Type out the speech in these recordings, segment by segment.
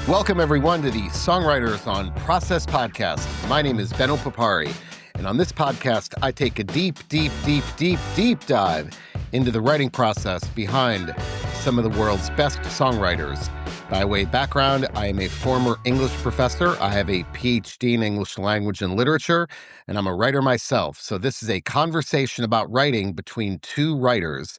Welcome, everyone, to the Songwriters on Process podcast. My name is Benno Papari, and on this podcast, I take a deep dive into the writing process behind some of the world's best songwriters. By way of background, I am a former English professor. I have a PhD in English language and literature, and I'm a writer myself. So this is a conversation about writing between two writers.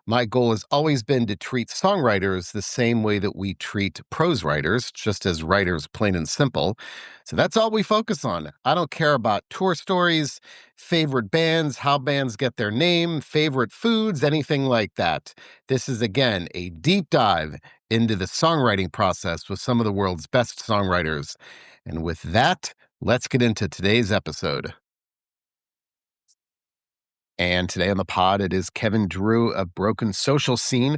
My goal has always been to treat songwriters the same way that we treat prose writers, just as writers, plain and simple. So that's all we focus on. I don't care about tour stories, favorite bands, how bands get their name, favorite foods, anything like that. This is, again, a deep dive into the songwriting process with some of the world's best songwriters. And with that, let's get into today's episode. And today on the pod, it is Kevin Drew of Broken Social Scene.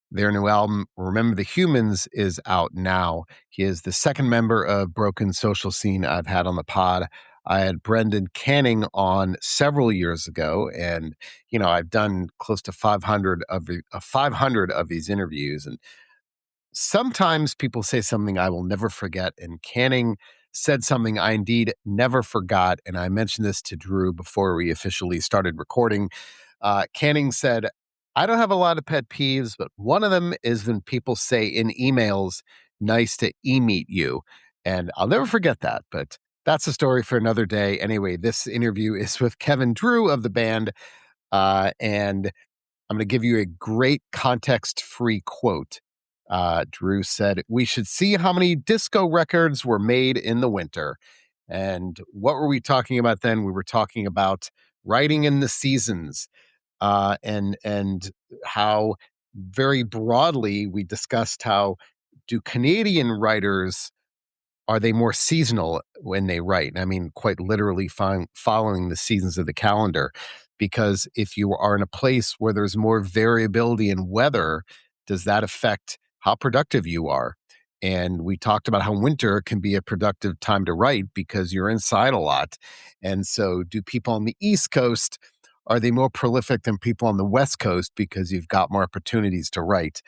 Their new album, Remember the Humans, is out now. He is the second member of Broken Social Scene I've had on the pod. I had Brendan Canning on several years ago, and I've done close to 500 of these interviews. And sometimes people say something I will never forget, and Canning said something I indeed never forgot, and I mentioned this to Drew before we officially started recording. Canning said, I don't have a lot of pet peeves, but one of them is when people say in emails, nice to e-meet you. And I'll never forget that, but that's a story for another day. Anyway, this interview is with Kevin Drew of the band, and I'm going to give you a great context-free quote. Drew said, "We should see how many disco records were made in the winter." And what were we talking about then? We were talking about writing in the seasons, and how very broadly we discussed how do Canadian writers, are they more seasonal when they write? I mean, quite literally following the seasons of the calendar. Because if you are in a place where there's more variability in weather, does that affect how productive you are? And we talked about how winter can be a productive time to write because you're inside a lot. And so do people on the East Coast, are they more prolific than people on the West Coast because you've got more opportunities to write?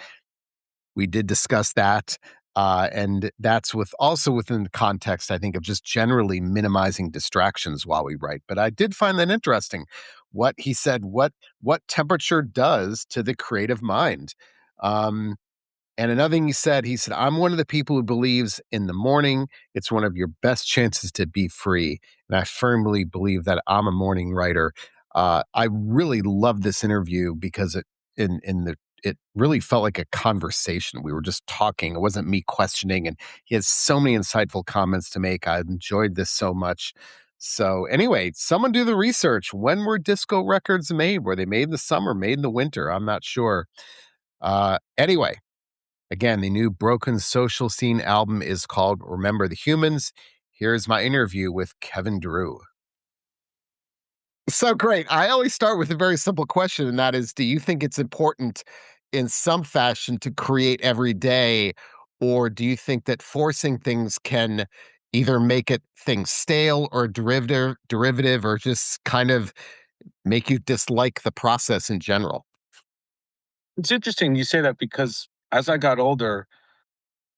We did discuss that. And that's also within the context, I think, of just generally minimizing distractions while we write. But I did find that interesting. What he said, what temperature does to the creative mind. And another thing he said, I'm one of the people who believes in the morning, it's one of your best chances to be free. And I firmly believe that I'm a morning writer. I really love this interview because it really felt like a conversation. We were just talking. It wasn't me questioning. And he has so many insightful comments to make. I enjoyed this so much. So anyway, someone do the research. When were disco records made? Were they made in the summer, made in the winter? I'm not sure. Anyway, again, the new Broken Social Scene album is called Remember the Humans. Here's my interview with Kevin Drew. So great. I always start with a very simple question, and that is, do you think it's important in some fashion to create every day, or do you think that forcing things can either make things stale or derivative, or just kind of make you dislike the process in general? It's interesting you say that because as I got older,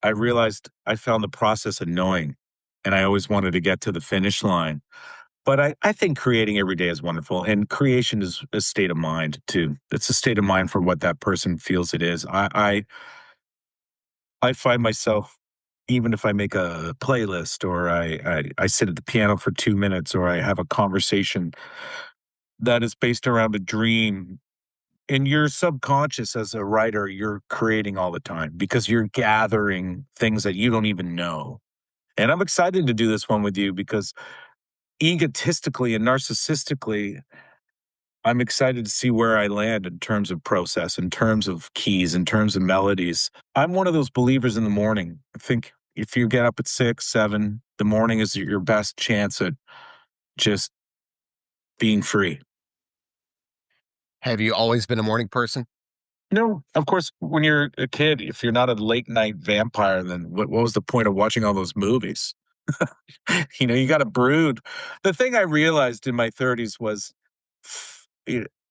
I realized I found the process annoying and I always wanted to get to the finish line. But I think creating every day is wonderful. And creation is a state of mind too. It's a state of mind for what that person feels it is. I find myself, even if I make a playlist or I sit at the piano for 2 minutes or I have a conversation that is based around a dream, in your subconscious as a writer, you're creating all the time because you're gathering things that you don't even know. And I'm excited to do this one with you because egotistically and narcissistically, I'm excited to see where I land in terms of process, in terms of keys, in terms of melodies. I'm one of those believers in the morning. I think if you get up at 6, 7, the morning is your best chance at just being free. Have you always been a morning person? No, of course, when you're a kid, if you're not a late night vampire, then what was the point of watching all those movies? You got to brood. The thing I realized in my 30s was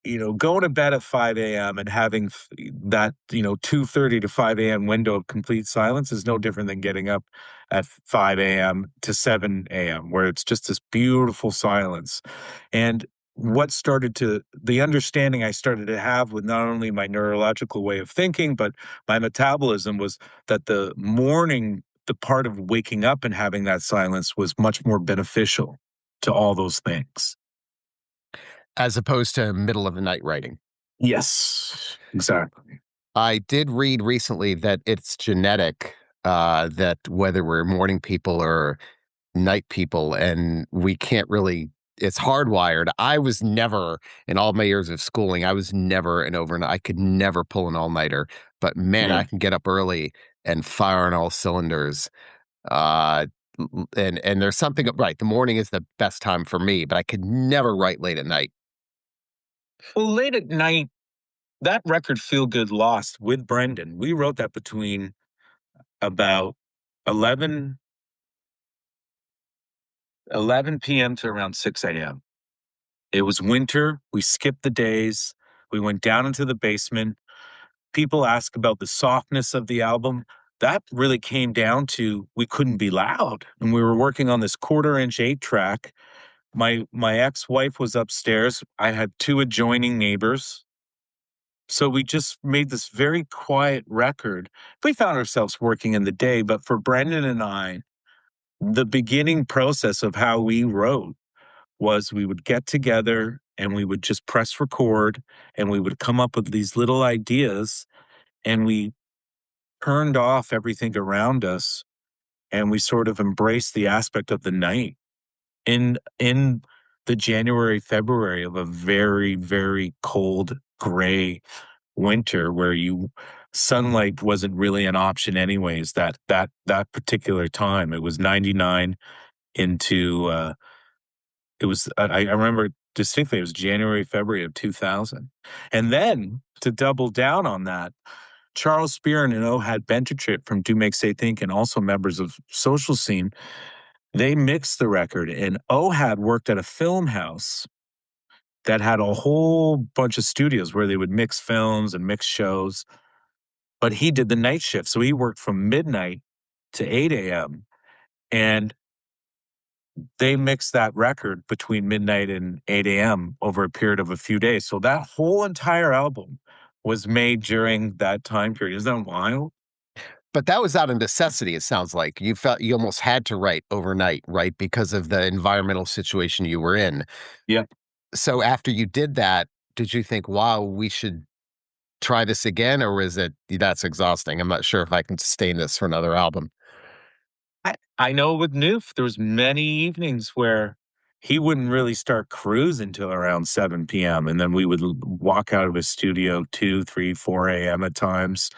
going to bed at 5 a.m. and having that, 2:30 to 5 a.m. window of complete silence is no different than getting up at 5 a.m. to 7 a.m., where it's just this beautiful silence. And the understanding I started to have with not only my neurological way of thinking, but my metabolism was that the part of waking up and having that silence was much more beneficial to all those things. As opposed to middle of the night writing. Yes, exactly. I did read recently that it's genetic, that whether we're morning people or night people, and we can't really it's hardwired. I was never in all my years of schooling, I was never an overnight I could never pull an all-nighter, but man, Yeah. I can get up early and fire on all cylinders. Uh, and there's something right, the morning is the best time for me, but I could never write late at night. Well, late at night, that record Feel Good Lost with Brendan, we wrote that between about 11 p.m. to around 6 a.m. It was winter. We skipped the days. We went down into the basement. People ask about the softness of the album. That really came down to we couldn't be loud. And we were working on this quarter-inch 8 track. My ex-wife was upstairs. I had two adjoining neighbors. So we just made this very quiet record. We found ourselves working in the day, but for Brendan and I, the beginning process of how we wrote was we would get together and we would just press record and we would come up with these little ideas and we turned off everything around us and we sort of embraced the aspect of the night in the January, February of a very, very cold, gray winter where you sunlight wasn't really an option anyways that particular time. It was 99 into it was I remember distinctly it was January, February of 2000. And then to double down on that, Charles Spearin and Ohad Benterchit from Do Make Say Think and also members of Social Scene, they mixed the record and Ohad worked at a film house that had a whole bunch of studios where they would mix films and mix shows. But he did the night shift, so he worked from midnight to 8 AM, and they mixed that record between midnight and 8 AM over a period of a few days, so that whole entire album was made during that time period. Isn't that wild? But that was out of necessity, it sounds like. You felt you almost had to write overnight, right? Because of the environmental situation you were in. Yeah. So after you did that, did you think, wow, we should try this again? Or is it that's exhausting? I'm not sure if I can sustain this for another album. I know with Noof, there was many evenings where he wouldn't really start cruising till around 7 PM, and then we would walk out of his studio 2, 3, 4 AM at times.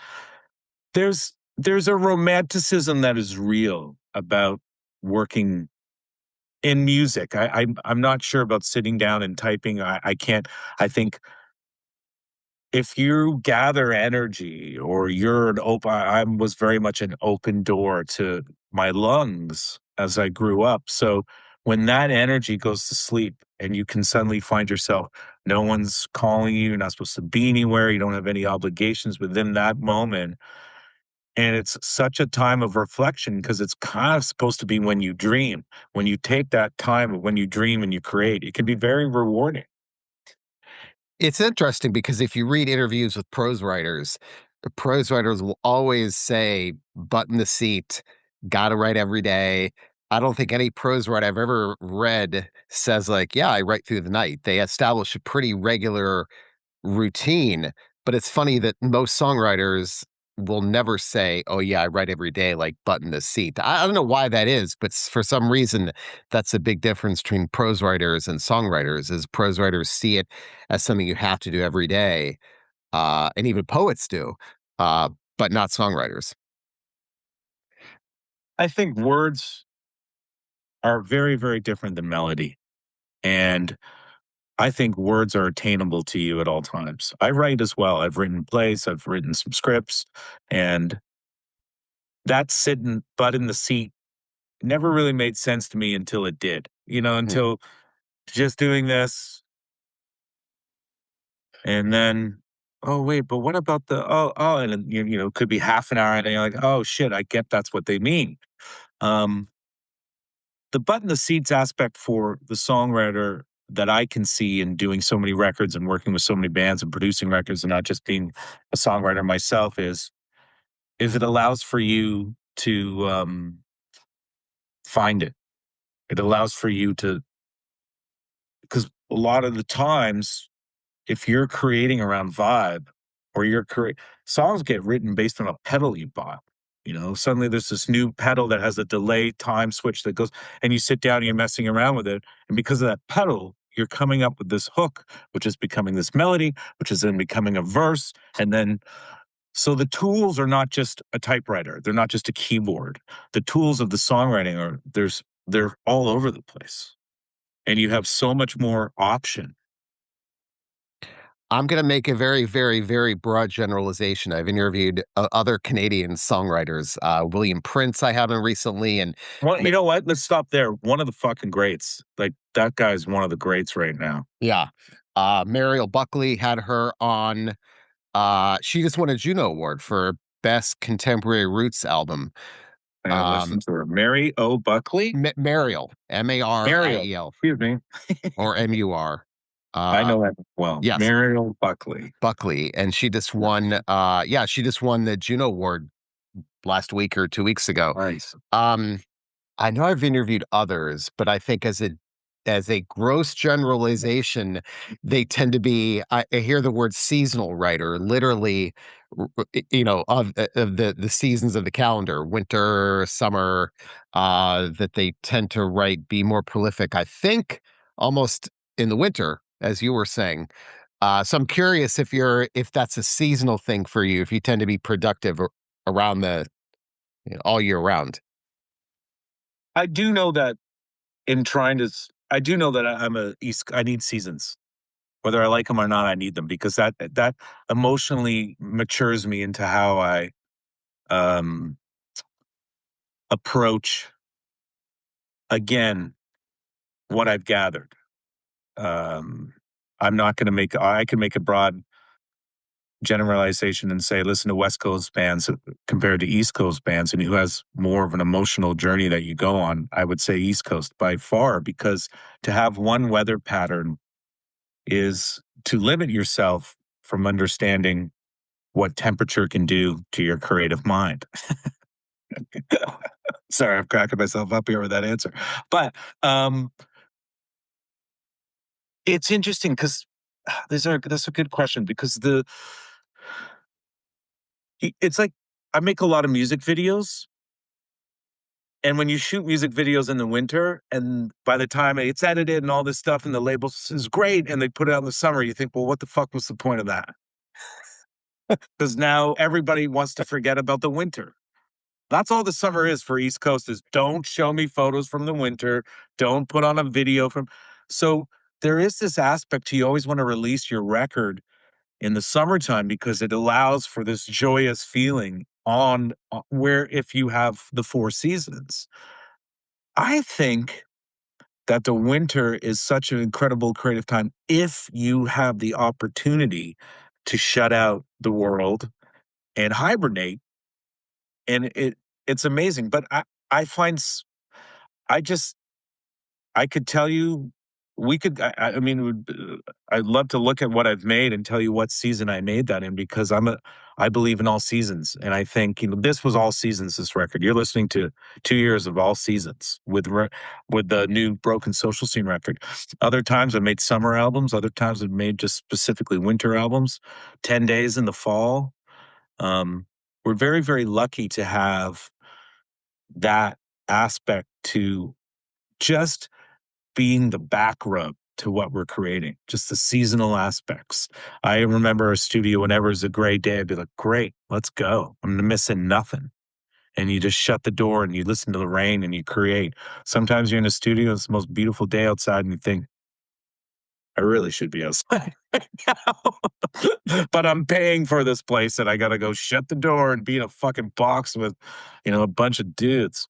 There's a romanticism that is real about working in music. I'm not sure about sitting down and typing. I can't. I think if you gather energy or you're an open I was very much an open door to my lungs as I grew up. So when that energy goes to sleep and you can suddenly find yourself, no one's calling you, you're not supposed to be anywhere, you don't have any obligations within that moment. And it's such a time of reflection because it's kind of supposed to be when you dream. When you take that time of when you dream and you create, it can be very rewarding. It's interesting because if you read interviews with prose writers, the prose writers will always say, button the seat, got to write every day. I don't think any prose writer I've ever read says, like, yeah, I write through the night. They establish a pretty regular routine. But it's funny that most songwriters will never say, "Oh yeah, I write every day," like button the seat. I don't know why that is, but for some reason, that's a big difference between prose writers and songwriters. Is prose writers see it as something you have to do every day, and even poets do, uh, but not songwriters. I think words are very, very different than melody. And I think words are attainable to you at all times. I write as well. I've written plays, I've written some scripts, and that sitting butt in the seat never really made sense to me until it did, Mhm. until just doing this And then, oh wait, but what about the and then it could be half an hour and then you're like, oh shit, I get that's what they mean. Um the butt in the seats aspect for the songwriter that I can see in doing so many records and working with so many bands and producing records and not just being a songwriter myself is it allows for you to find it. It allows for you to, because a lot of the times if you're creating around vibe or songs get written based on a pedal you bought. Suddenly there's this new pedal that has a delay time switch that goes, and you sit down and you're messing around with it. And because of that pedal, you're coming up with this hook, which is becoming this melody, which is then becoming a verse. And then, so the tools are not just a typewriter, they're not just a keyboard. The tools of the songwriting they're all over the place. And you have so much more option. I'm going to make a very, very, very broad generalization. I've interviewed other Canadian songwriters. William Prince, I haven't recently, and Well, you know what? Let's stop there. One of the fucking greats. Like, that guy's one of the greats right now. yeah, Mariel Buckley had her on. She just won a Juno Award for Best Contemporary Roots Album. And listen to her. Mary O. Buckley? Mariel, Mariel. Mariel, Excuse me. or MUR. I Uh, know that well. yes, Mariel Buckley. Buckley, and she just won. Yeah, she just won the Juno Award last week or 2 weeks ago. Nice. Um, I know I've interviewed others, but I think as a gross generalization, they tend to be. I hear the word seasonal writer, literally, of the seasons of the calendar, winter, summer. That they tend to be more prolific. I think almost in the winter, as you were saying. So I'm curious if that's a seasonal thing for you, if you tend to be productive around all year round. I do know that I do know that I need seasons. Whether I like them or not, I need them because that emotionally matures me into how I um, approach, again, what I've gathered. Um, I'm not going to I can make a broad generalization and say, listen to West Coast bands compared to East Coast bands, and who has more of an emotional journey that you go on. I would say East Coast by far, because to have one weather pattern is to limit yourself from understanding what temperature can do to your creative mind. Sorry, I'm cracking myself up here with that answer. But it's interesting because that's a good question because it's like I make a lot of music videos. And when you shoot music videos in the winter, and by the time it's edited and all this stuff, and the label is great, and they put it out in the summer, you think, well, what the fuck was the point of that? Because now everybody wants to forget about the winter. That's all the summer is for East Coast is don't show me photos from the winter. Don't put on a video from. So there is this aspect to you always want to release your record in the summertime because it allows for this joyous feeling on where if you have the four seasons. I think that the winter is such an incredible creative time if you have the opportunity to shut out the world and hibernate, and it's amazing. But I find I just I could tell you we could I mean I'd love to look at what I've made and tell you what season I made that in because I believe in all seasons, and I think this was all seasons. This record you're listening to 2 years of all seasons with the new Broken Social Scene record. Other times I made summer albums. Other times I've made just specifically winter albums. 10 Days in the fall. Um, we're very very lucky to have that aspect to just being the back rub to what we're creating, just the seasonal aspects. I remember a studio whenever it's a great day, I'd be like, great, let's go. I'm missing nothing. And you just shut the door and you listen to the rain and you create. Sometimes you're in a studio, it's the most beautiful day outside, and you think, I really should be outside right now. But I'm paying for this place and I gotta go shut the door and be in a fucking box with, a bunch of dudes.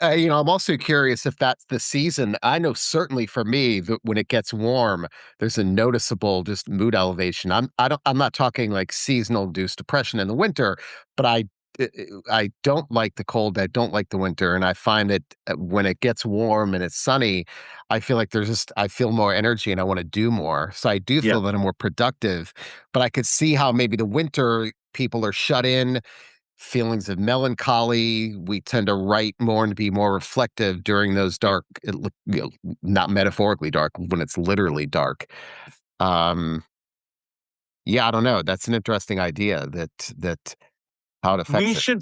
I'm also curious if that's the season. I know certainly for me that when it gets warm, there's a noticeable just mood elevation. I'm not talking like seasonal induced depression in the winter, but I don't like the cold. I don't like the winter, and I find that when it gets warm and it's sunny, I feel like I feel more energy and I want to do more. So I do Yeah. feel that I'm more productive. But I could see how maybe the winter people are shut in, feelings of melancholy. We tend to write more and to be more reflective during those dark, not metaphorically dark, when it's literally dark. Um, yeah, I don't know. That's an interesting idea that how it We affects it. should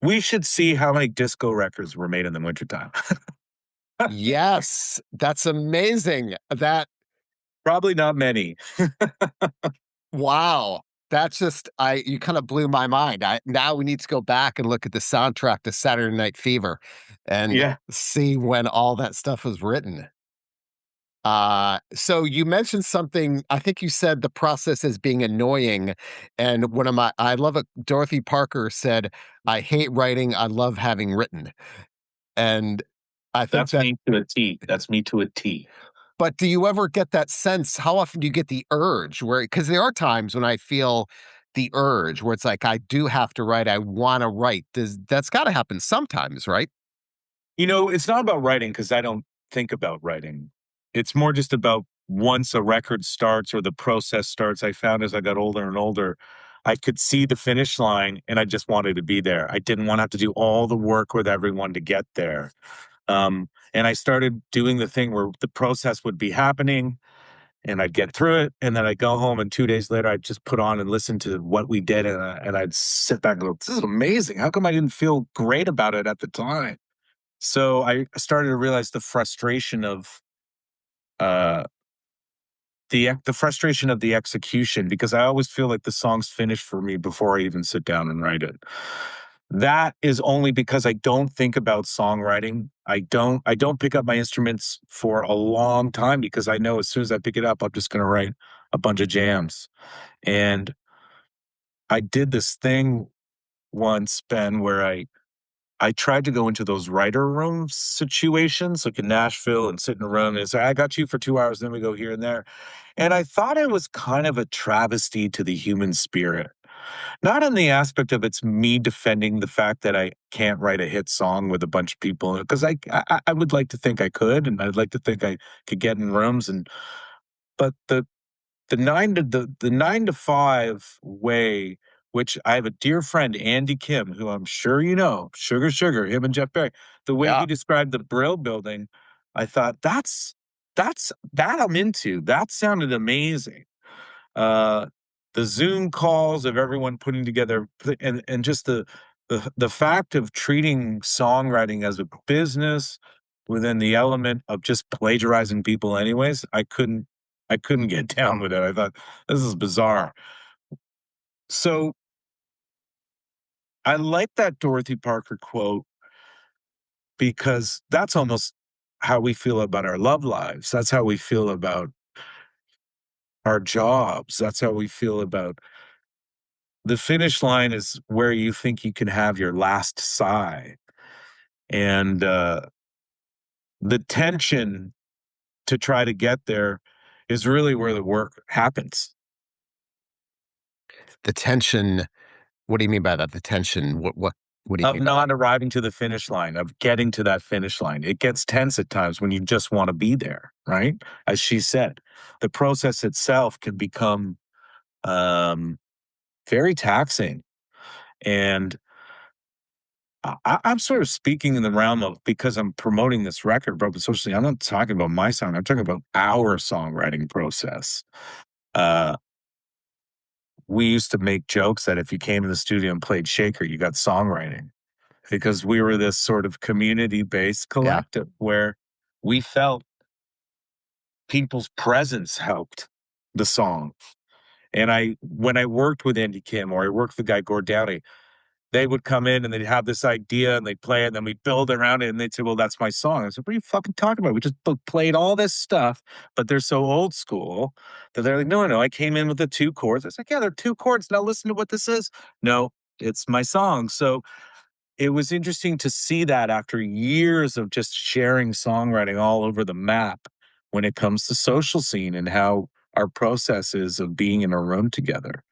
we should see how many disco records were made in the wintertime. Yes, that's amazing. Probably not many. Wow. That's just you kind of blew my mind. Now we need to go back and look at the soundtrack to Saturday Night Fever and Yeah, see when all that stuff was written. So you mentioned something, I think you said the process is being annoying. And I love it. Dorothy Parker said, I hate writing. I love having written. And I think that's that, me to a T. That's me to a T. but do you ever get that sense? How often do you get the urge because there are times when I feel the urge where it's like, I do have to write. I want to write. That's got to happen sometimes, right? It's not about writing because I don't think about writing. It's more just about once a record starts or the process starts. I found as I got older and older, I could see the finish line and I just wanted to be there. I didn't want to have to do all the work with everyone to get there. And I started doing the thing where the process would be happening and I'd get through it. And then I'd go home and 2 days later, I'd just put on and listen to what we did. And I'd sit back and go, this is amazing. How come I didn't feel great about it at the time? So I started to realize the frustration of uh, the frustration of the execution because I always feel like the song's finished for me before I even sit down and write it. That is only because I don't think about songwriting. I don't pick up my instruments for a long time because I know as soon as I pick it up, I'm just going to write a bunch of jams. And I did this thing once, Ben, where I tried to go into those writer room situations, like in Nashville, and sit in a room and say, I got you for 2 hours, then we go here and there. And I thought it was kind of a travesty to the human spirit. Not in the aspect of it's me defending the fact that I can't write a hit song with a bunch of people, because I would like to think I could, and I'd like to think I could get in rooms but the 9 to 5 way, which I have a dear friend, Andy Kim, who I'm sure you know, Sugar Sugar, him and Jeff Beck, the way Yeah. he described the Brill building, I thought that I'm into. That sounded amazing. Uh, the Zoom calls of everyone putting together and just the fact of treating songwriting as a business within the element of just plagiarizing people anyways, I couldn't get down with it. I thought this is bizarre. So I like that Dorothy Parker quote because that's almost how we feel about our love lives. That's how we feel about our jobs. That's how we feel about the finish line is where you think you can have your last sigh. And the tension to try to get there is really where the work happens. The tension. What do you mean by that? The tension. What do you Of mean by that? not arriving to the finish line, of getting to that finish line. It gets tense at times when you just want to be there, right? As she said, the process itself can become um, very taxing. And I'm sort of speaking in the realm of because I'm promoting this record, but socially, I'm not talking about my song. I'm talking about our songwriting process. Uh, we used to make jokes that if you came in the studio and played Shaker, you got songwriting because we were this sort of community based Yeah. collective where we felt people's presence helped the song. And when I worked with Andy Kim or I worked with the guy Gord Downey, they would come in and they'd have this idea and they'd play it and then we'd build around it and they'd say, well, that's my song. I said, what are you fucking talking about? We just played all this stuff, but they're so old school that they're like, no, no, I came in with the 2 chords. I was like, yeah, they're 2 chords. Now listen to what this is. No, it's my song. So it was interesting to see that after years of just sharing songwriting all over the map when it comes to social scene and how our process is of being in a room together.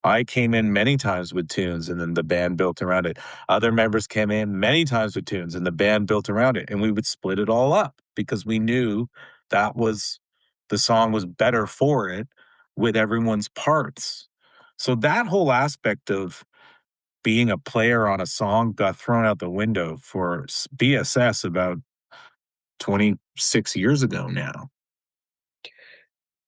I came in many times with tunes and then the band built around it. Other members came in many times with tunes and the band built around it. And we would split it all up because we knew that was the song was better for it with everyone's parts. So that whole aspect of being a player on a song got thrown out the window for BSS about 26 years ago now.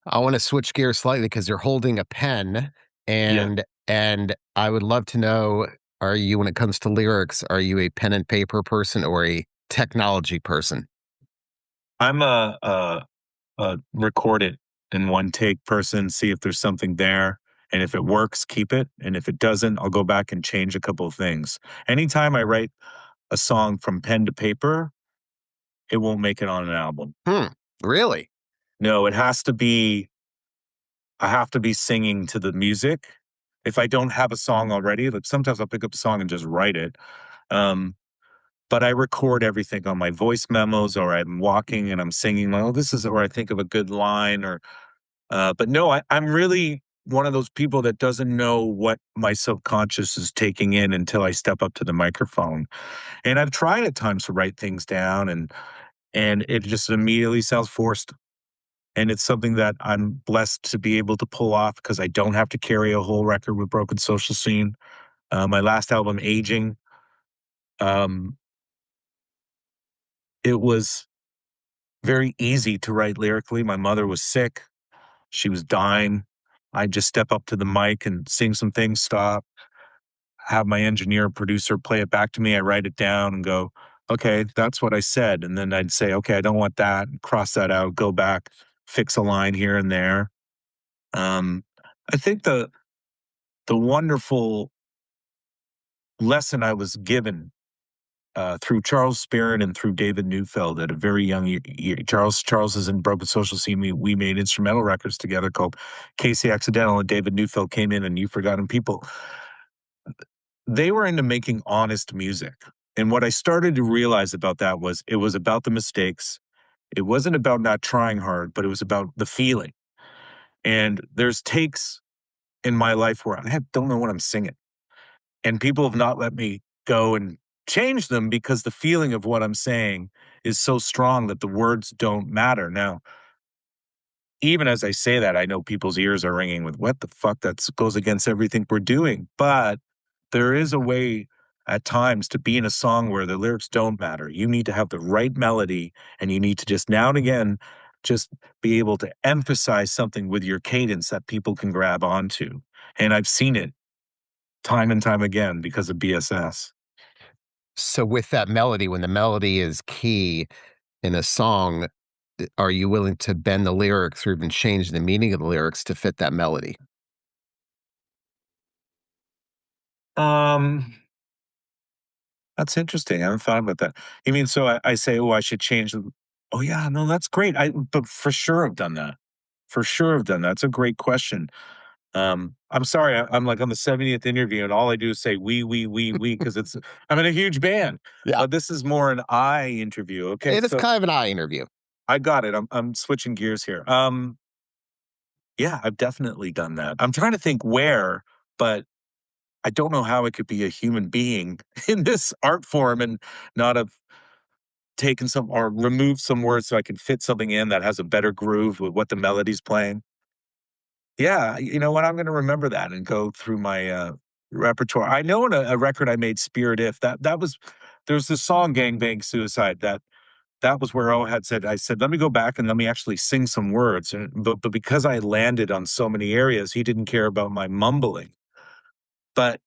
I want to switch gears slightly because you're holding a pen, Yeah. and I would love to know, are you, when it comes to lyrics, are you a pen and paper person or a technology person? I'm a record it in one take person, see if there's something there. And if it works, keep it. And if it doesn't, I'll go back and change a couple of things. Anytime I write a song from pen to paper, it won't make it on an album. Hmm. Really? No, it has to be, I have to be singing to the music. If I don't have a song already, like sometimes I'll pick up a song and just write it. Um, but I record everything on my voice memos or I'm walking and I'm singing, like, oh, this is where I think of a good line or but no, I'm really one of those people that doesn't know what my subconscious is taking in until I step up to the microphone. And I've tried at times to write things down and it just immediately sounds forced. And it's something that I'm blessed to be able to pull off because I don't have to carry a whole record with Broken Social Scene. My last album, Aging, um, it was very easy to write lyrically. My mother was sick. She was dying. I just step up to the mic and sing some things, stop, have my engineer producer play it back to me. I write it down and go, okay, that's what I said. And then I'd say, okay, I don't want that. Cross that out, go back, fix a line here and there. Um, I think the wonderful lesson I was given through Charles Spearn and through David Neufeld at a very young year. Charles is in Broken Social Scene. We made instrumental records together called Casey Accidental, and David Neufeld came in and You Forgotten People. They were into making honest music. And what I started to realize about that was it was about the mistakes. It wasn't about not trying hard, but it was about the feeling. And there's takes in my life where don't know what I'm singing. And people have not let me go and change them because the feeling of what I'm saying is so strong that the words don't matter. Now, even as I say that, I know people's ears are ringing with what the fuck that goes against everything we're doing. But there is a way at times to be in a song where the lyrics don't matter. You need to have the right melody and you need to just now and again just be able to emphasize something with your cadence that people can grab onto. And I've seen it time and time again because of BSS. So with that melody, when the melody is key in a song, are you willing to bend the lyrics or even change the meaning of the lyrics to fit that melody? Um, that's interesting. I haven't thought about that. You mean so I say, oh, I should change the oh yeah, no, that's great. But for sure I've done that. For sure I've done that. That's a great question. I'm sorry, I'm like on the 70th interview and all I do is say we because it's I'm in a huge band. Yeah. But this is more an I interview. Okay, It is so kind of an eye interview. I got it. I'm switching gears here. Yeah, I've definitely done that. I'm trying to think where, but I don't know how it could be a human being in this art form and not have taken some or removed some words so I can fit something in that has a better groove with what the melody's playing. Yeah, you know what? I'm gonna remember that and go through my, repertoire. I know in a record I made, Spirit If, that was there's this song, Gang Bang Suicide, that was where O had said I said, "Let me go back and let me actually sing some words," and but because I landed on so many areas, he didn't care about my mumbling. But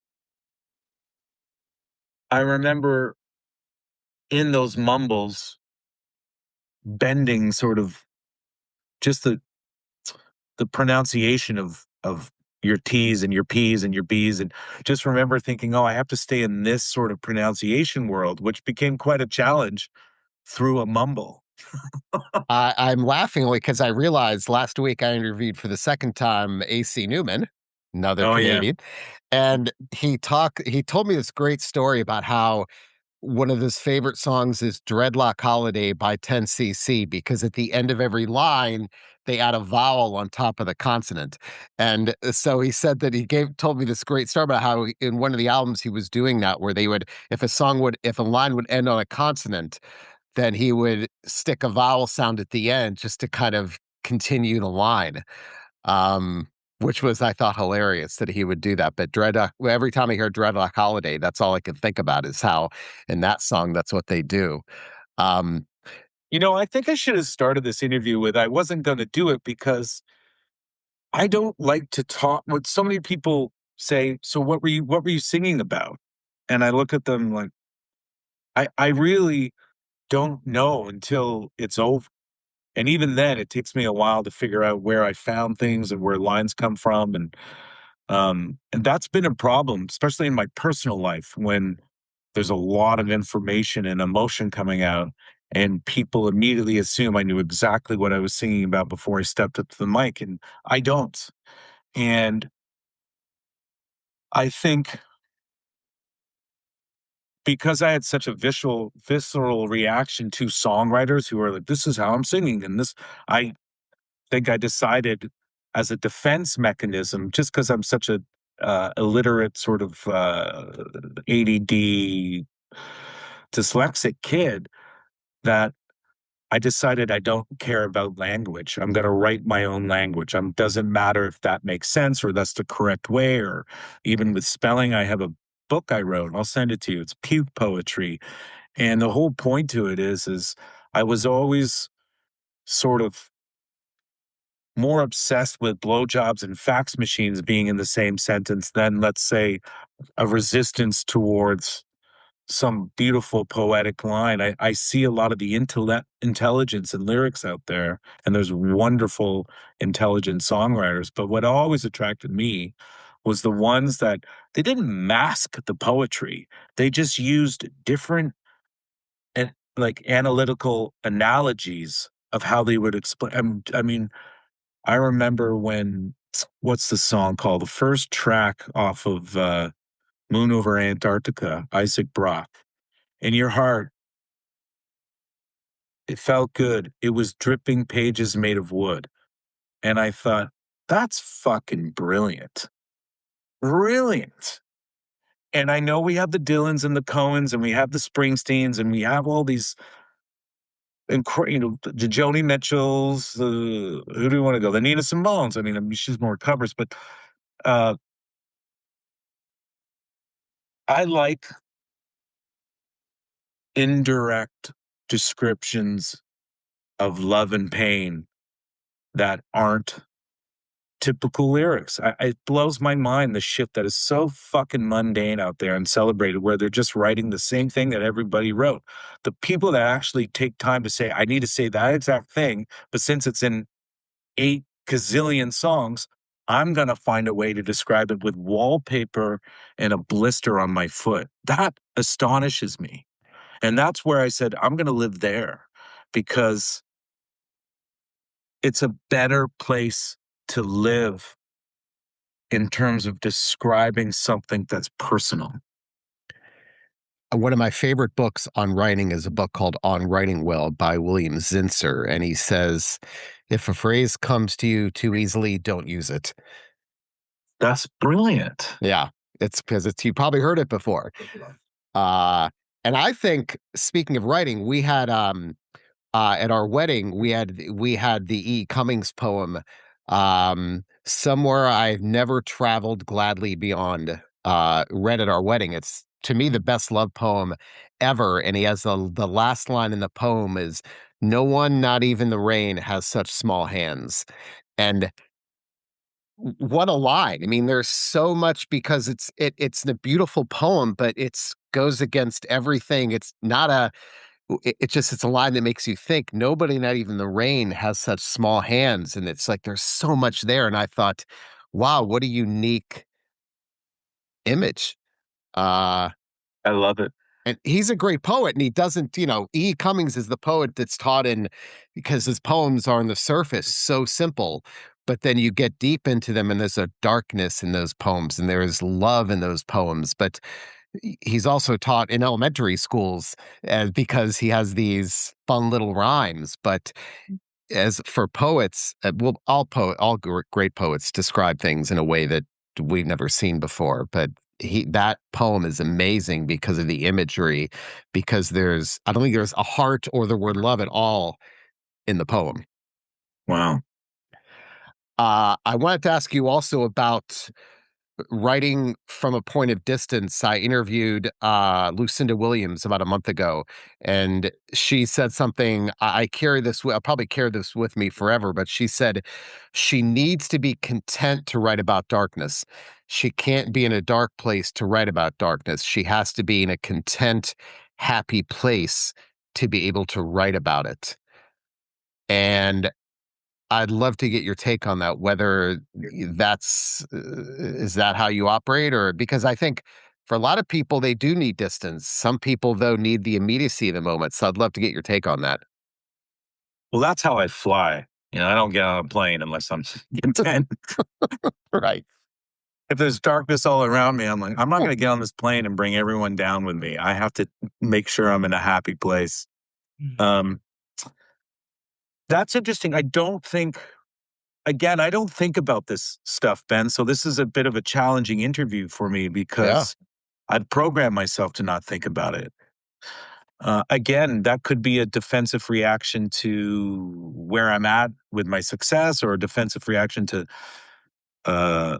I remember in those mumbles bending sort of just the pronunciation of your T's and your P's and your B's, and just remember thinking, "Oh, I have to stay in this sort of pronunciation world," which became quite a challenge through a mumble. I'm laughing only because I realized last week I interviewed for the second time AC Newman. another Oh, yeah. Canadian. And he told me this great story about how one of his favorite songs is Dreadlock Holiday by 10cc, because at the end of every line, they add a vowel on top of the consonant. And so he said that told me this great story about how in one of the albums he was doing that, where they would, if a line would end on a consonant, then he would stick a vowel sound at the end just to kind of continue the line. Um, which was, I thought, hilarious that he would do that. But every time I hear Dreadlock Holiday, that's all I can think about is how in that song, that's what they do. Um, I think I should have started this interview with I wasn't going to do it because I don't like to talk. What so many people say, so what were you singing about? And I look at them like I really don't know until it's over. And even then, it takes me a while to figure out where I found things and where lines come from, and that's been a problem, especially in my personal life when there's a lot of information and emotion coming out, and people immediately assume I knew exactly what I was singing about before I stepped up to the mic, and I don't. And I think because I had such a visceral reaction to songwriters who are like, "This is how I'm singing," and this, I think I decided as a defense mechanism, just because I'm such a illiterate sort of ADD dyslexic kid, that I decided I don't care about language. I'm going to write my own language. Doesn't matter if that makes sense or that's the correct way, or even with spelling. I have a book I wrote. I'll send it to you. It's puke poetry, and the whole point to it is I was always sort of more obsessed with blowjobs and fax machines being in the same sentence than, let's say, a resistance towards some beautiful poetic line. I see a lot of the intelligence and lyrics out there, and there's wonderful, intelligent songwriters. But what always attracted me was the ones that they didn't mask the poetry. They just used different and like analytical analogies of how they would explain. I mean, I remember when what's the song called? The first track off of Moon Over Antarctica, Isaac Brock. In your heart, it felt good. It was dripping pages made of wood. And I thought, that's fucking brilliant. Brilliant. And I know we have the Dylans and the Cohens and we have the Springsteens and we have all these, the Joni Mitchells. Who do you want to go? The Nina Simone's. I mean, she's more covers, but uh, I like indirect descriptions of love and pain that aren't typical lyrics. It blows my mind the shit that is so fucking mundane out there and celebrated, where they're just writing the same thing that everybody wrote. The people that actually take time to say, I need to say that exact thing, but since it's in 8 gazillion songs, I'm going to find a way to describe it with wallpaper and a blister on my foot. That astonishes me. And that's where I said, I'm going to live there because it's a better place to live in terms of describing something that's personal. One of my favorite books on writing is a book called On Writing Well by William Zinsser. And he says, if a phrase comes to you too easily, don't use it. That's brilliant. Yeah, it's because you probably heard it before. Uh, and I think, speaking of writing, we had at our wedding, we had the E. Cummings poem, "Somewhere I've Never Traveled Gladly Beyond," read at our wedding. It's, to me, the best love poem ever, and he has the last line in the poem is, "No one, not even the rain, has such small hands." And what a line. I mean, there's so much, because it's a beautiful poem, but it's goes against everything. It's not a it's a line that makes you think. Nobody, not even the rain, has such small hands, and it's like there's so much there. And I thought, wow, what a unique image. Uh, I love it. and he's a great poet, and he doesn't, E. Cummings is the poet that's taught in, because his poems are on the surface so simple, but then you get deep into them and there's a darkness in those poems and there is love in those poems. But he's also taught in elementary schools because he has these fun little rhymes. But as for poets, well, great poets describe things in a way that we've never seen before. But that poem is amazing because of the imagery, because I don't think there's a heart or the word love at all in the poem. Wow. I wanted to ask you also about writing from a point of distance. I interviewed Lucinda Williams about a month ago, and she said something. I carry this. I'll probably carry this with me forever. But she said she needs to be content to write about darkness. She can't be in a dark place to write about darkness. She has to be in a content, happy place to be able to write about it. And I'd love to get your take on that, whether is that how you operate? Or because I think for a lot of people, they do need distance. Some people, though, need the immediacy of the moment. So I'd love to get your take on that. Well, that's how I fly. I don't get on a plane unless I'm content. Right. If there's darkness all around me, I'm like, I'm not going to get on this plane and bring everyone down with me. I have to make sure I'm in a happy place. Um, that's interesting. I don't think about this stuff, Ben. So this is a bit of a challenging interview for me Yeah. because I've programmed myself to not think about it. Again, that could be a defensive reaction to where I'm at with my success, or a defensive reaction to uh,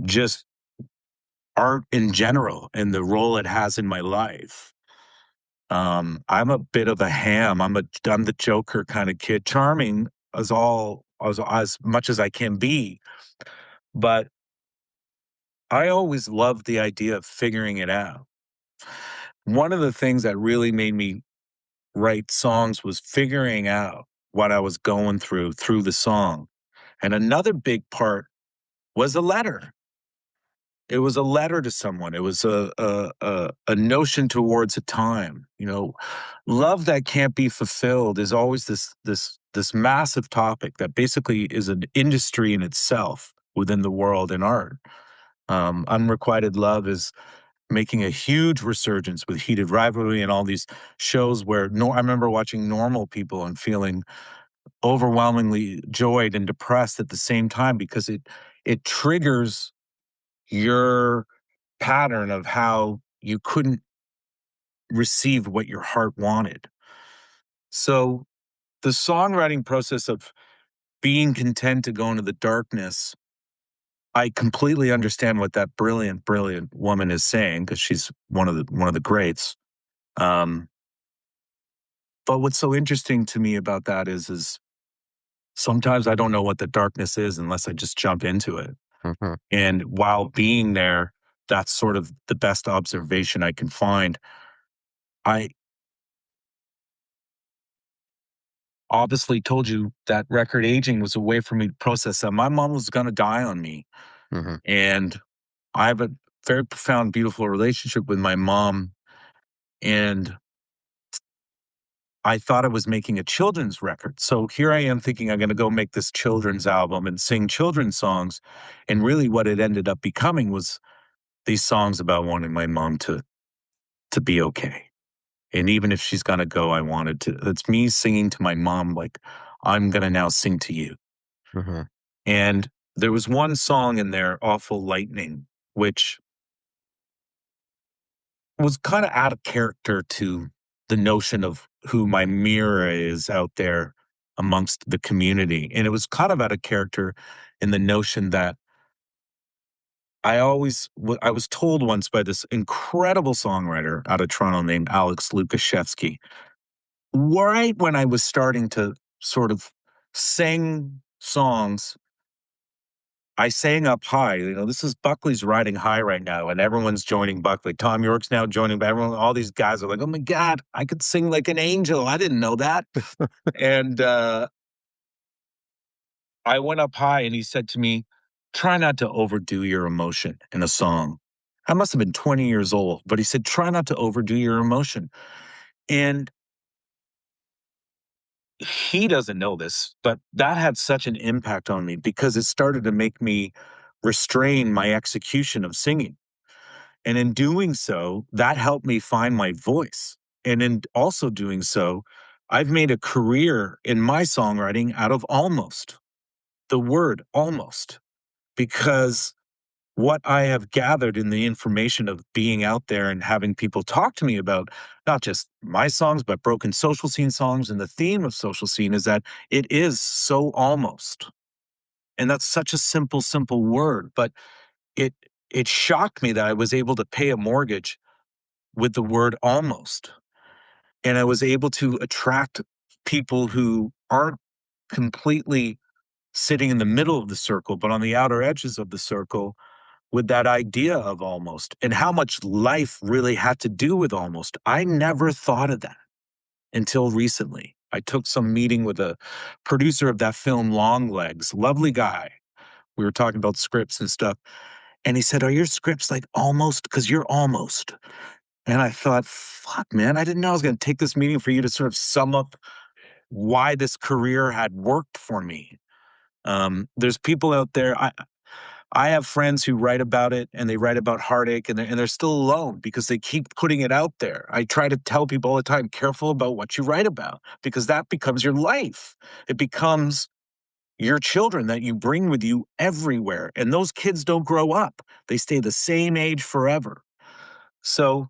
just art in general and the role it has in my life. I'm a bit of a ham. I'm the Joker kind of kid, charming as much as I can be, but I always loved the idea of figuring it out. One of the things that really made me write songs was figuring out what I was going through the song. And another big part was a letter. It was a letter to someone. It was a notion towards a time. Love that can't be fulfilled is always this massive topic that basically is an industry in itself within the world in art. Unrequited love is making a huge resurgence with Heated Rivalry and all these shows where I remember watching normal people and feeling overwhelmingly joyed and depressed at the same time, because it triggers your pattern of how you couldn't receive what your heart wanted. So the songwriting process of being content to go into the darkness, I completely understand what that brilliant, brilliant woman is saying, because she's one of the greats. Um, but what's so interesting to me about that is sometimes I don't know what the darkness is unless I just jump into it. Mhm. And while being there, that's sort of the best observation I can find. I obviously told you that record aging was a way for me to process that. My mom was going to die on me. Mhm. And I have a very profound, beautiful relationship with my mom. And I thought I was making a children's record. So here I am thinking I'm going to go make this children's album and sing children's songs. And really what it ended up becoming was these songs about wanting my mom to be okay. And even if she's gonna go, I wanted to it's me singing to my mom, like, "I'm gonna now sing to you." Mhm. And there was one song in there, "Awful Lightning," which was kinda out of character to the notion of who my mirror is out there amongst the community. And it was kind of out of character in the notion that I was told once by this incredible songwriter out of Toronto named Alex Lukashevsky, right when I was starting to sort of sing songs, I sang up high. This is Buckley's riding high right now, and everyone's joining Buckley. Tom York's now joining, but everyone, all these guys are like, "Oh my god, I could sing like an angel." I didn't know that. And I went up high, and he said to me, "Try not to overdo your emotion in a song." I must have been 20 years old, but he said, "Try not to overdo your emotion." And he doesn't know this, but that had such an impact on me because it started to make me restrain my execution of singing. And in doing so, that helped me find my voice. And in also doing so, I've made a career in my songwriting out of almost, the word almost, because what I have gathered in the information of being out there and having people talk to me about not just my songs, but broken social scene songs and the theme of social scene is that it is so almost. And that's such a simple, simple word, but it it shocked me that I was able to pay a mortgage with the word almost. And I was able to attract people who aren't completely sitting in the middle of the circle, but on the outer edges of the circle with that idea of almost and how much life really had to do with almost. I never thought of that until recently. I took some meeting with a producer of that film, Long Legs, lovely guy. We were talking about scripts and stuff. And he said, "Are your scripts like almost? Because you're almost." And I thought, fuck, man, I didn't know I was going to take this meeting for you to sort of sum up why this career had worked for me. There's people out there. I have friends who write about it and they write about heartache and they're still alone because they keep putting it out there. I try to tell people all the time, careful about what you write about because that becomes your life. It becomes your children that you bring with you everywhere. And those kids don't grow up. They stay the same age forever. So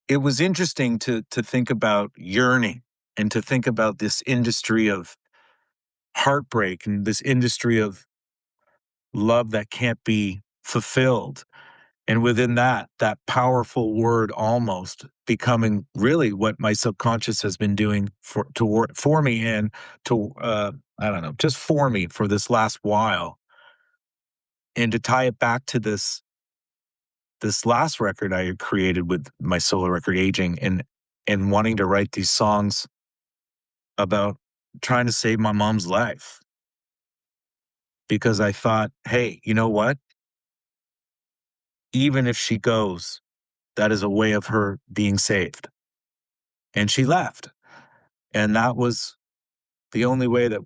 it was interesting to think about yearning and to think about this industry of heartbreak and this industry of love that can't be fulfilled. And within that, that powerful word almost becoming really what my subconscious has been doing for me and to I don't know, just for me for this last while. And to tie it back to this last record I had created with my solo record Aging and wanting to write these songs about trying to save my mom's life because I thought, hey, you know what? Even if she goes, that is a way of her being saved. And she left. And that was the only way that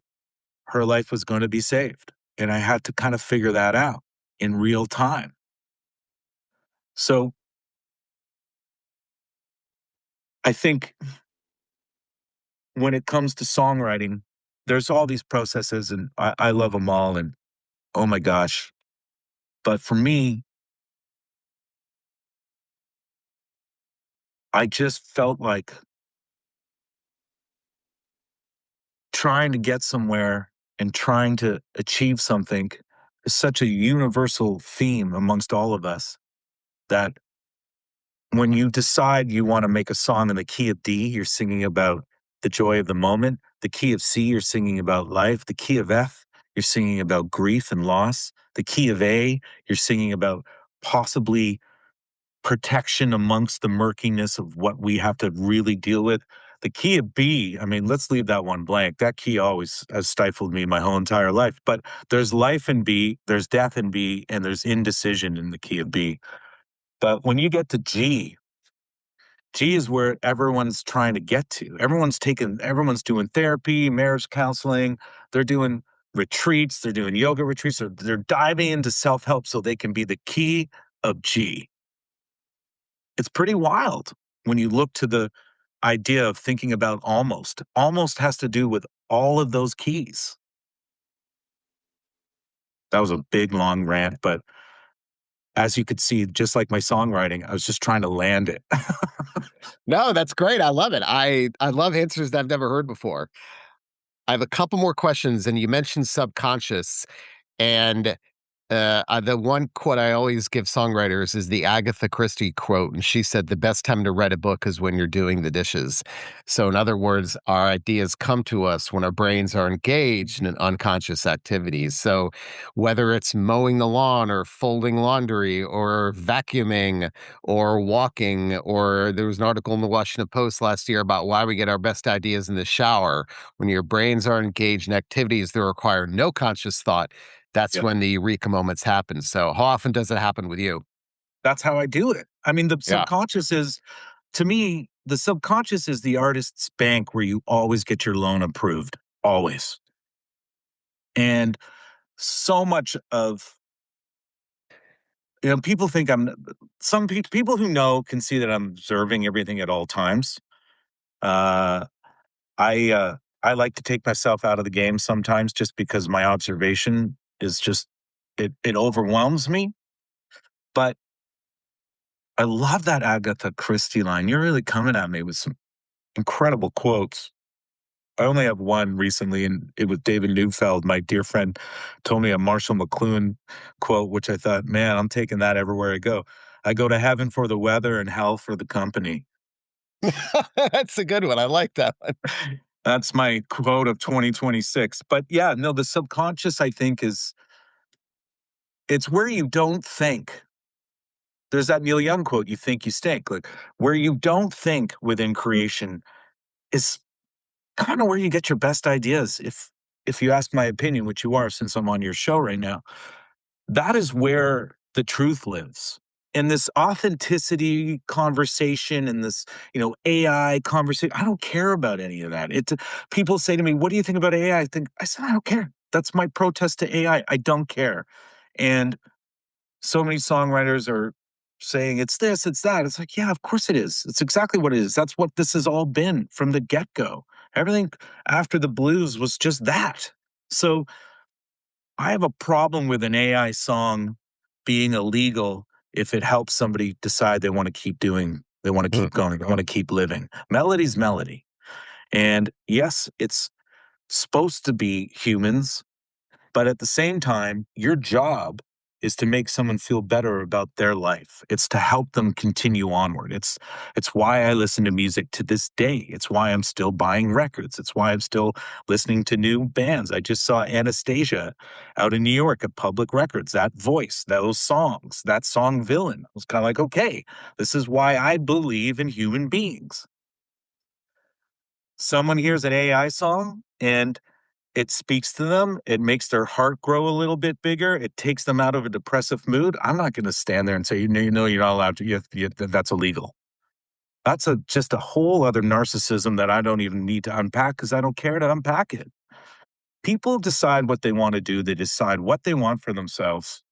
her life was going to be saved. And I had to kind of figure that out in real time. So I think when it comes to songwriting, there's all these processes and I love them all. And oh my gosh. But for me, I just felt like trying to get somewhere and trying to achieve something is such a universal theme amongst all of us that when you decide you want to make a song in the key of D, you're singing about the joy of the moment. The key of C, you're singing about life. The key of F, you're singing about grief and loss. The key of A, you're singing about possibly protection amongst the murkiness of what we have to really deal with. The key of B, I mean, let's leave that one blank. That key always has stifled me my whole entire life. But there's life in B, there's death in B, and there's indecision in the key of B. But when you get to G, G is where everyone's trying to get to. Everyone's doing therapy, marriage counseling, they're doing retreats, they're doing yoga retreats, they're diving into self help so they can be the key of G. It's pretty wild when you look to the idea of thinking about almost. Almost has to do with all of those keys. That was a big, long rant, but as you could see, just like my songwriting, I was just trying to land it. No, that's great. I love it. I love answers that I've never heard before. I have a couple more questions, and you mentioned subconscious, and the one quote I always give songwriters is the Agatha Christie quote, and she said, "The best time to write a book is when you're doing the dishes." So, in other words, our ideas come to us when our brains are engaged in unconscious activities. So, whether it's mowing the lawn or folding laundry or vacuuming or walking, or there was an article in the Washington Post last year about why we get our best ideas in the shower. When your brains are engaged in activities that require no conscious thought, that's Yep. when the eureka moments happen. So how often does it happen with you? That's how I do it. I mean, the Yeah. subconscious is To me, the subconscious is the artist's bank where you always get your loan approved, always. And so much of people think people who know can see that I'm observing everything at all times. Uh, I like to take myself out of the game sometimes just because my observation is just it overwhelms me. But I love that Agatha Christie line. You're really coming at me with some incredible quotes. I only have one recently, and it was David Neufeld, my dear friend, told me a Marshall McLuhan quote, which I thought, man, I'm taking that everywhere I go. I go to heaven for the weather and hell for the company. That's a good one. I like that one. That's my quote of 2026. But yeah, no, the subconscious, I think, it's where you don't think. There's that Neil Young quote, you think you stink. Like where you don't think within creation is kind of where you get your best ideas. If you ask my opinion, which you are since I'm on your show right now, that is where the truth lives. And this authenticity conversation and this, AI conversation, I don't care about any of that. It's people say to me, "What do you think about AI?" I said, "I don't care. That's my protest to AI. I don't care." And so many songwriters are saying it's this, it's that. It's like, yeah, of course it is. It's exactly what it is. That's what this has all been from the get-go. Everything after the blues was just that. So I have a problem with an AI song being illegal if it helps somebody decide they want to Mm. keep going, they want to keep living. Melody's melody. And yes, it's supposed to be humans, but at the same time, your job is to make someone feel better about their life. It's to help them continue onward. It's why I listen to music to this day. It's why I'm still buying records. It's why I'm still listening to new bands. I just saw Anastasia out in New York at Public Records. That voice, those songs, that song Villain. I was kind of like, okay, this is why I believe in human beings. Someone hears an AI song and it speaks to them, it makes their heart grow a little bit bigger, it takes them out of a depressive mood. I'm not gonna stand there and say, you're not allowed to, that's illegal." That's just a whole other narcissism that I don't even need to unpack because I don't care to unpack it. People decide what they wanna do, they decide what they want for themselves.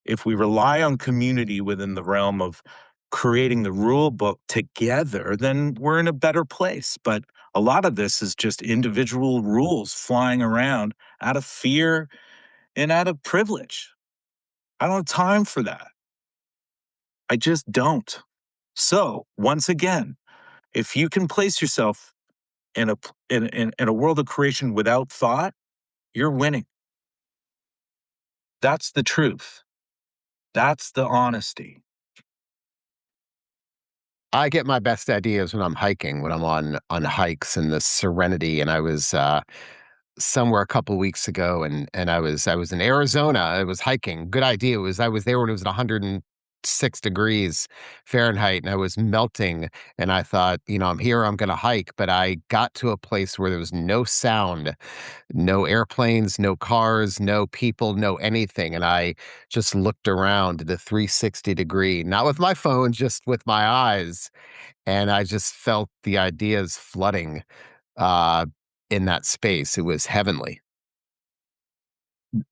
If we rely on community within the realm of creating the rule book together, then we're in a better place. But a lot of this is just individual rules flying around out of fear and out of privilege. I don't have time for that. I just don't. So, once again, if you can place yourself in a world of creation without thought, you're winning. That's the truth. That's the honesty. I get my best ideas when I'm hiking, when I'm on hikes in the serenity. And I was somewhere a couple weeks ago, and I was in Arizona. I was hiking. Good idea. I was there when it was 106 degrees Fahrenheit, and I was melting. And I thought, I'm here. I'm going to hike. But I got to a place where there was no sound, no airplanes, no cars, no people, no anything. And I just looked around at the 360-degree, not with my phone, just with my eyes, and I just felt the ideas flooding uh, in that space. It was heavenly.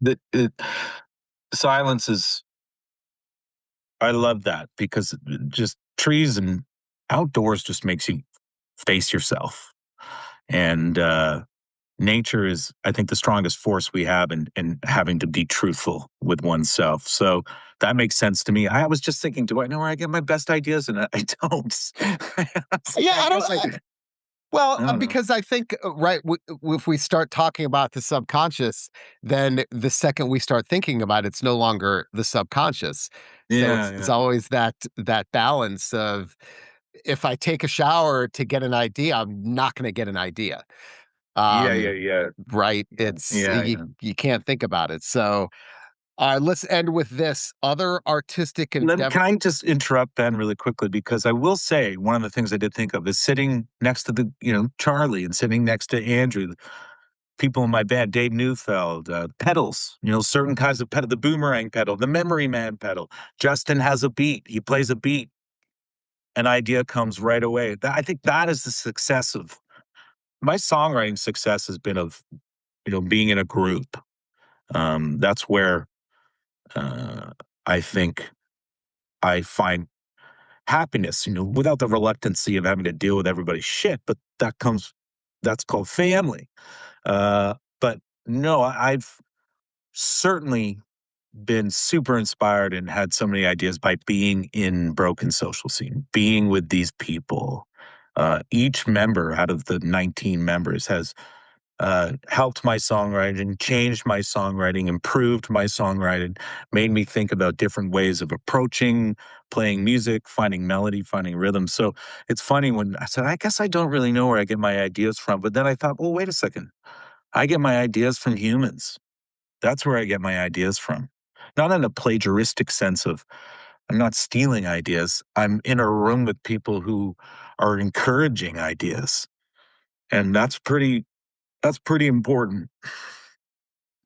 The silence is I love that because just trees and outdoors just makes you face yourself. And nature is, I think, the strongest force we have in having to be truthful with oneself. So that makes sense to me. I was just thinking, do I know where I get my best ideas? And I don't. Yeah, I I don't. guess Well, I don't know. because I think, right, if we start talking about the subconscious, then the second we start thinking about it, it's no longer the subconscious. So Yeah, it's yeah. always that balance of, if I take a shower to get an idea, I'm not going to get an idea. Yeah, Um, yeah, yeah. right? Yeah, It's yeah, you yeah. you can't think about it. So let's end with this: other artistic endeavor. Can I just interrupt Ben really quickly? Because I will say one of the things I did think of is sitting next to Charlie and sitting next to Andrew, people in my band, Dave Neufeld, pedals, certain kinds of pedal, the boomerang pedal, the memory man pedal. Justin has a beat. He plays a beat. an idea comes right away. I think that is the success of my songwriting success has been of, being in a group. That's where uh, I think I find happiness, without the reluctancy of having to deal with everybody's shit. But that's called family. But no, I've certainly been super inspired and had so many ideas by being in Broken Social Scene, being with these people. Each member out of the 19 members has helped my songwriting, changed my songwriting, improved my songwriting, made me think about different ways of approaching playing music, finding melody, finding rhythm. So it's funny when I said, I guess I don't really know where I get my ideas from. But then I thought, well, wait a second. I get my ideas from humans. That's where I get my ideas from. Not in a plagiaristic sense of I'm not stealing ideas. I'm in a room with people who are encouraging ideas. And that's pretty important.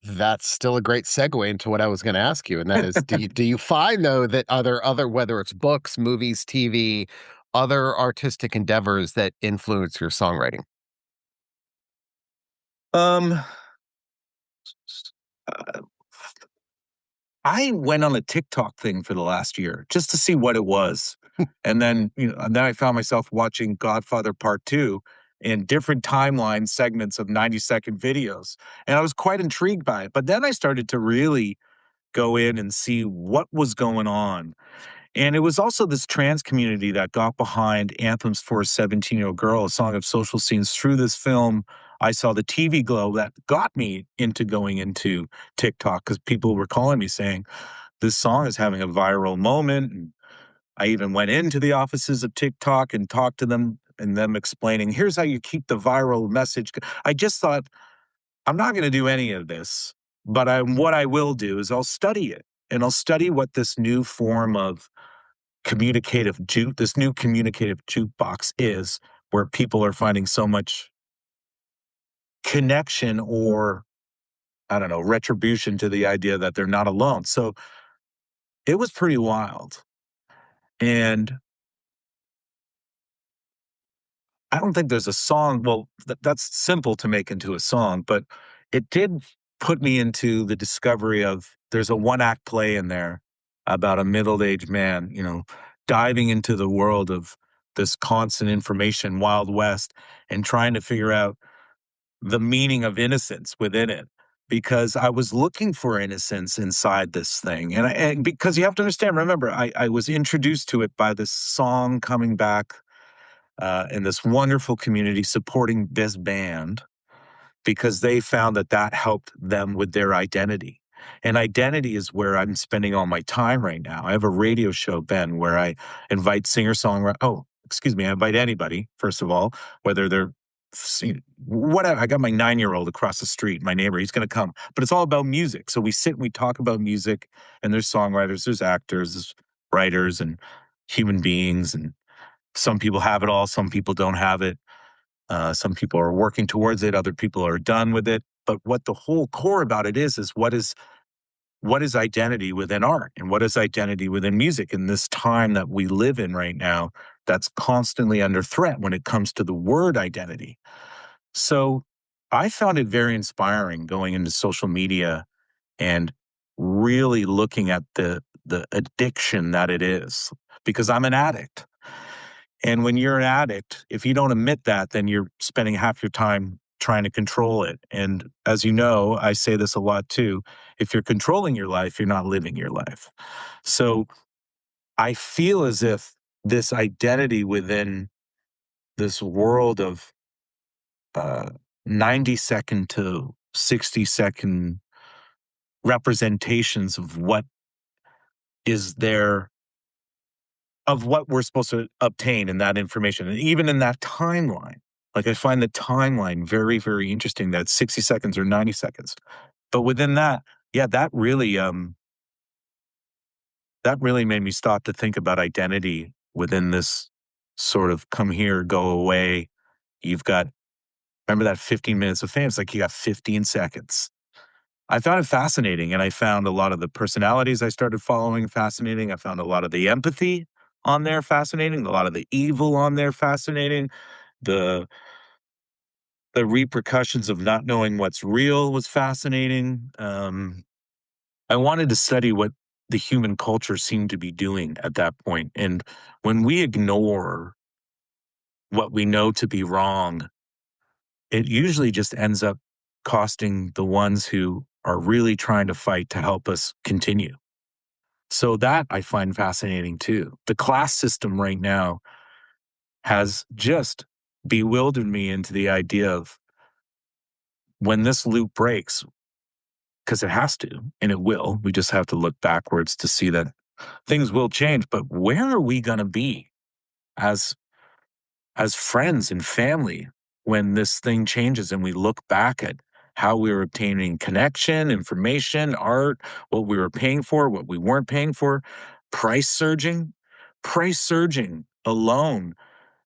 That's still a great segue into what I was gonna ask you, and that is, do you find, though, that other whether it's books, movies, TV, other artistic endeavors that influence your songwriting? Um, uh, I went on a TikTok thing for the last year just to see what it was. And then I found myself watching Godfather Part 2 in different timeline segments of 90-second videos. And I was quite intrigued by it. But then I started to really go in and see what was going on. And it was also this trans community that got behind Anthems for a 17-year-old Girl, a song of social scenes. Through this film, I saw the TV glow that got me into going into TikTok because people were calling me saying, this song is having a viral moment. And I even went into the offices of TikTok and talked to them and them explaining, here's how you keep the viral message. I just thought, I'm not going to do any of this, but what I will do is I'll study it and I'll study what this new form of this new communicative jukebox is, where people are finding so much connection or, I don't know, retribution to the idea that they're not alone. So it was pretty wild. And I don't think there's a song. Well, that's simple to make into a song, but it did put me into the discovery of there's a one act play in there about a middle aged man, diving into the world of this constant information, Wild West, and trying to figure out the meaning of innocence within it. Because I was looking for innocence inside this thing. And because you have to understand, remember, I was introduced to it by this song coming back in this wonderful community supporting this band because they found that that helped them with their identity. And identity is where I'm spending all my time right now. I have a radio show, Ben, where I invite singer songwriter. Oh, excuse me. I invite anybody, first of all, whether they're whatever. I got my 9-year-old across the street, my neighbor. He's going to come, but it's all about music. So we sit and we talk about music, and there's songwriters, there's actors, there's writers, and human beings, and some people have it all, some people don't have it. Some people are working towards it, other people are done with it. But what the whole core about it is what is identity within art and what is identity within music in this time that we live in right now that's constantly under threat when it comes to the word identity. So I found it very inspiring going into social media and really looking at the addiction that it is because I'm an addict. And when you're an addict, if you don't admit that, then you're spending half your time trying to control it. And as you know, I say this a lot too. If you're controlling your life, you're not living your life. So I feel as if this identity within this world of uh, 90-second to 60-second representations of what is there of what we're supposed to obtain in that information. And even in that timeline, like I find the timeline very, very interesting that 60 seconds or 90 seconds. But within that, yeah, that really made me stop to think about identity within this sort of come here, go away. You've got, remember that 15 minutes of fame? It's like you got 15 seconds. I found it fascinating. And I found a lot of the personalities I started following fascinating. I found a lot of the empathy on there fascinating, a lot of the evil on there fascinating, the repercussions of not knowing what's real was fascinating. I wanted to study what the human culture seemed to be doing at that point, and when we ignore what we know to be wrong, it usually just ends up costing the ones who are really trying to fight to help us continue. So that I find fascinating too. The class system right now has just bewildered me into the idea of when this loop breaks, because it has to, and it will. We just have to look backwards to see that things will change. But where are we going to be as friends and family when this thing changes and we look back at how we were obtaining connection, information, art, what we were paying for, what we weren't paying for, price surging? Price surging alone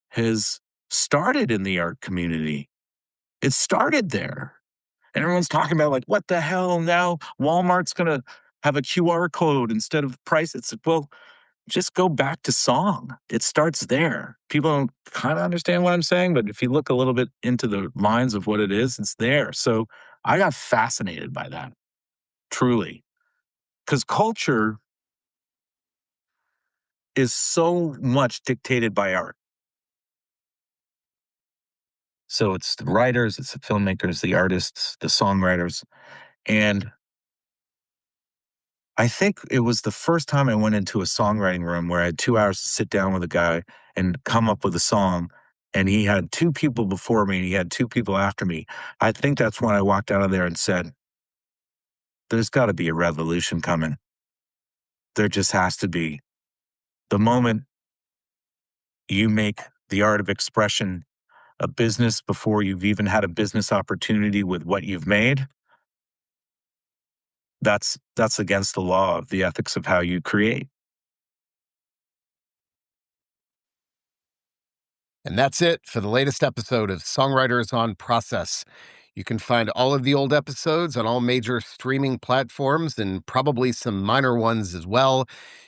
has started in the art community. It started there. And everyone's talking about, like, what the hell now? Walmart's going to have a QR code instead of price. It's like, well, just go back to song. It starts there. People don't kind of understand what I'm saying, but if you look a little bit into the lines of what it is, it's there. So I got fascinated by that, truly, because culture is so much dictated by art. So it's the writers, it's the filmmakers, the artists, the songwriters. And I think it was the first time I went into a songwriting room where I had 2 hours to sit down with a guy and come up with a song, and he had 2 people before me, and he had 2 people after me. I think that's when I walked out of there and said, "There's gotta be a revolution coming. There just has to be." The moment you make the art of expression a business before you've even had a business opportunity with what you've made, that's against the law of the ethics of how you create. And that's it for the latest episode of Songwriters on Process. You can find all of the old episodes on all major streaming platforms and probably some minor ones as well.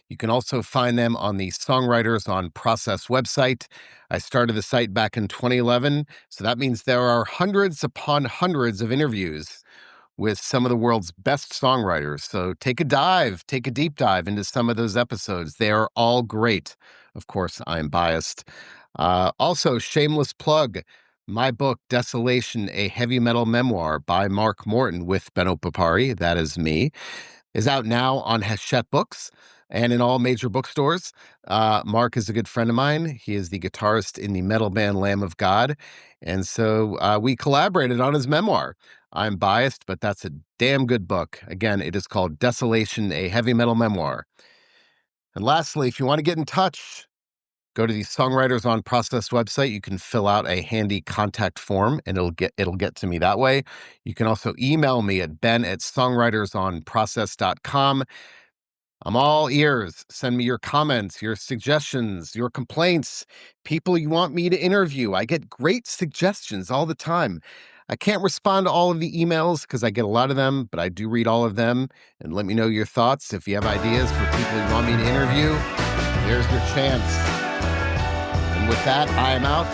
You can also find them on the Songwriters on Process website. I started the site back in 2011, so that means there are hundreds upon hundreds of interviews with some of the world's best songwriters. So take a deep dive into some of those episodes. They are all great. Of course, I'm biased. Also, shameless plug. My book, Desolation, a Heavy Metal Memoir by Mark Morton with Benno Papari, that is me, is out now on Hachette Books and in all major bookstores. Mark is a good friend of mine. He is the guitarist in the metal band Lamb of God. And so we collaborated on his memoir. I'm biased, but that's a damn good book. Again, it is called Desolation, a Heavy Metal Memoir. And lastly, if you want to get in touch, go to the Songwriters on Process website. You can fill out a handy contact form and it'll get to me that way. You can also email me at ben@songwritersonprocess.com. I'm all ears. Send me your comments, your suggestions, your complaints, people you want me to interview. I get great suggestions all the time. I can't respond to all of the emails because I get a lot of them, but I do read all of them. And let me know your thoughts. If you have ideas for people you want me to interview, there's your chance. And with that, I am out.